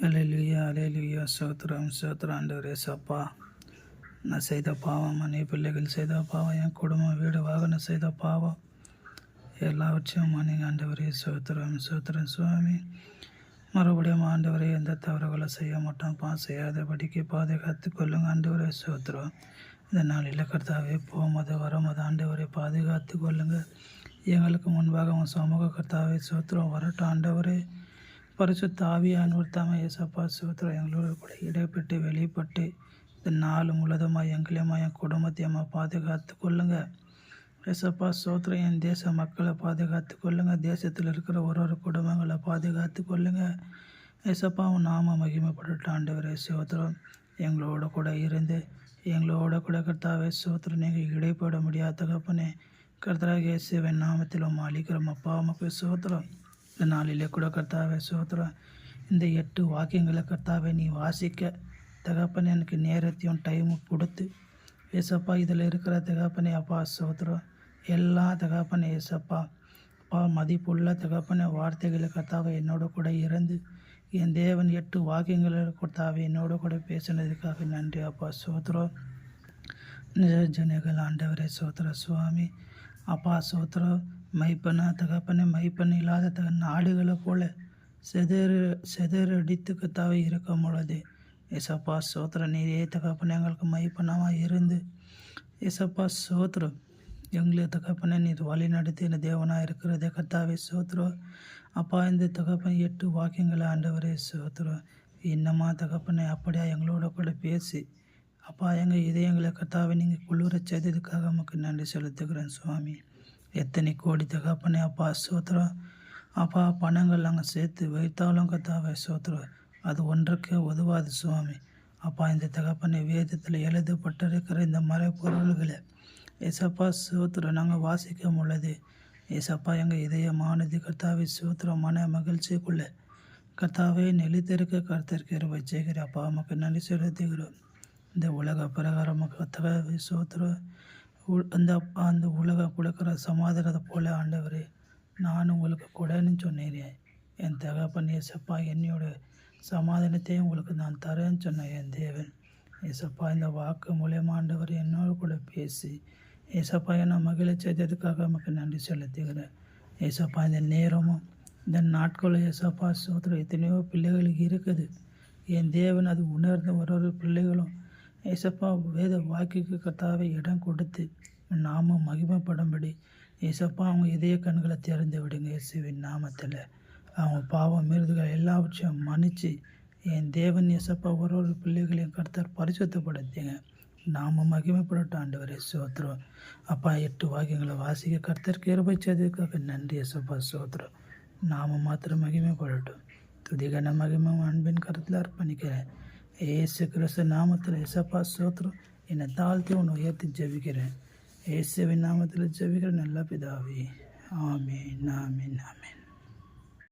அல்லேலூயா அல்லேலூயா ஸ்தோத்திரம் ஸ்தோத்திரம் ஆண்டவரே சப்பா. நான் செய்த பாவம், மனைவி பிள்ளைகள் செய்த பாவம், என் குடும்பம் வீடு வாகனம் செய்த பாவம் எல்லாவற்றையும் மன்னிங்க ஆண்டவரே. ஸ்தோத்திரம் ஸ்தோத்திரம் சுவாமி. மறுபடியும் ஆண்டவரே எந்த தவறுகளை செய்ய மாட்டோம்ப்பா, செய்யாதபடிக்கு பாதுகாத்து கொள்ளுங்க ஆண்டவரே. ஸ்தோத்திரம். இந்த நாளில் கர்த்தாவே போகும்போது வரும்போது ஆண்டவரை பாதுகாத்து கொள்ளுங்க. எங்களுக்கு முன்பாக உன் சமூக கர்த்தாவே ஸ்தோத்திரம் வரட்டும் ஆண்டவரே. பரிசுத்த ஆவியானவர் தாமே ஏசப்பா ஸ்தோத்திரம் எங்களோட கூட இடைப்பட்டு வெளிப்பட்டு இந்த நாள் முழுவதுமாக எங்களையுமா என் குடும்பத்தையுமா பாதுகாத்து கொள்ளுங்க ஏசப்பா ஸ்தோத்திரம். என் தேச மக்களை பாதுகாத்து கொள்ளுங்க. தேசத்தில் இருக்கிற ஒரு குடும்பங்களை பாதுகாத்து கொள்ளுங்க ஏசப்பா. உன் நாம மகிமைப்படட்டும் ஆண்டவரே. ஸ்தோத்திரம். எங்களோட கூட இருந்து எங்களோட கூட கர்த்தாவே ஸ்தோத்திரம். நீங்கள் இடைப்பட முடியாத தகப்பனே கர்த்தராகிய இயேசுவின் நாமத்தில் அளிக்கிறோம் அப்பா உமக்கு ஸ்தோத்திரம். இந்த நாளிலே கூட கர்த்தாவே ஸ்தோத்திரம். இந்த 8 வாக்கியங்களை கர்த்தாவே நீ வாசிக்க தகப்பனே எனக்கு நேரத்தையும் டைமும் கொடுத்து ஏசப்பா இதில் இருக்கிற தகப்பனே அப்பா ஸ்தோத்திரம். எல்லா தகப்பனே ஏசப்பா அப்பா மதிப்புள்ள தகப்பனே வார்த்தைகளை கர்த்தாவே என்னோட கூட இருந்து என் தேவன் 8 வாக்கியங்களை கர்த்தாவே என்னோட கூட பேசினதுக்காக நன்றி அப்பா ஸ்தோத்திரம். ஜனங்கள் ஆண்டவரே ஸ்தோத்திர சுவாமி அப்பா ஸ்தோத்திரம். மைப்பனா தகப்பனே மைப்பன் இல்லாத நாடுகளை போல செதறடித்து கத்தாவே இருக்கும் பொழுது ஏசப்பா ஸ்தோத்திரம். நீரே தகப்பனே எங்களுக்கு மைப்பனாக இருந்து ஏசப்பா ஸ்தோத்திரம் எங்களை தகப்பனே நீர் வழி நடத்தின தேவனாக இருக்கிறதே கத்தாவே ஸ்தோத்திரம். அப்பா இந்த தகப்பன் 8 வாக்கியங்களை ஆண்டவரே ஸ்தோத்திரம். இன்னமா தகப்பனே அப்படியா எங்களோட கூட பேசி அப்பா எங்கள் இதயங்களை கத்தாவே நீங்கள் குளிர செய்ததுக்காக நமக்கு நன்றி செலுத்துகிறேன் சுவாமி. எத்தனை கோடி தகப்பனே அப்பா ஸ்தோத்திரம். அப்பா பணங்கள் நாங்கள் சேர்த்து வைத்தாலும் கத்தாவே ஸ்தோத்திரம் அது ஒன்றுக்கே உதவாது சுவாமி. அப்பா இந்த தகப்பனை வேதத்தில் எழுதப்பட்டிருக்கிற இந்த மறைப்பொருள்களை ஏசப்பா ஸ்தோத்திரம் நாங்கள் வாசிக்க உள்ளது ஏசப்பா எங்கள் இதயமானது கர்த்தாவே ஸ்தோத்திரம் மன மகிழ்ச்சிக்குள்ளே கர்த்தாவே நெளித்திருக்க கர்த்தருக்கு இருவை செய்கிற அப்பா நமக்கு நன்றி செலுத்துகிறோம். இந்த உலக பிரகாரமாக கர்த்தாவே ஸ்தோத்திரம் அந்த உலகம் கொடுக்குற சமாதானத்தை போல ஆண்டவரே நான் உங்களுக்கு கூடன்னு சொன்னேன். என் தகப்பன் ஏசப்பா என்னோட சமாதானத்தையும் உங்களுக்கு நான் தரேன்னு சொன்னேன் என் தேவன் ஏசப்பா. இந்த வாக்கு மூலியமாக ஆண்டவர் என்னோட கூட பேசி ஏசப்பா என்னை மகிழ செய்ததுக்காக நமக்கு நன்றி செலுத்துகிறேன் ஏசப்பா. இந்த நேரமும் இந்த நாட்களும் ஏசப்பா சோதரம் எத்தனையோ பிள்ளைகளுக்கு இருக்குது என் தேவன். அது உணர்ந்த ஒரு பிள்ளைகளும் ஏசப்பா வேத வாக்கிற்கு கர்த்தாவே இடம் கொடுத்து நாமும் மகிமைப்படும்படி ஏசப்பா அவங்க இதய கண்களை திறந்து விடுங்க இயேசுவின் நாமத்தில். அவங்க பாவம் மீறுதுகள் எல்லாவற்றையும் மன்னித்து என் தேவன் ஏசப்பா ஒரு பிள்ளைகளையும் கர்த்தர் பரிசுத்தப்படுத்திங்க. நாம மகிமைப்படட்டும் ஆண்டவரே ஸ்தோத்திரம். அப்பா 8 வாக்கியங்களை வாசிக்க கர்த்தர் கிருபை செய்ததுக்காக நன்றி ஏசப்பா ஸ்தோத்திரம். நாம மாத்திரம் மகிமைப்படட்டும். துதிகன மகிமை அன்பின் கருத்தில் அர்ப்பணிக்கிறேன் ஏசு கிறிஸ்து நாமத்தில் ஏசப்பா ஸ்தோத்திரம். என்னை தாழ்த்தி உன்னை உயர்த்தி ஜெபிக்கிறேன் இயேசுவின் நாமத்தில் ஜெபிக்கிறேன் நல்ல பிதாவே. ஆமென் ஆமென் ஆமென்.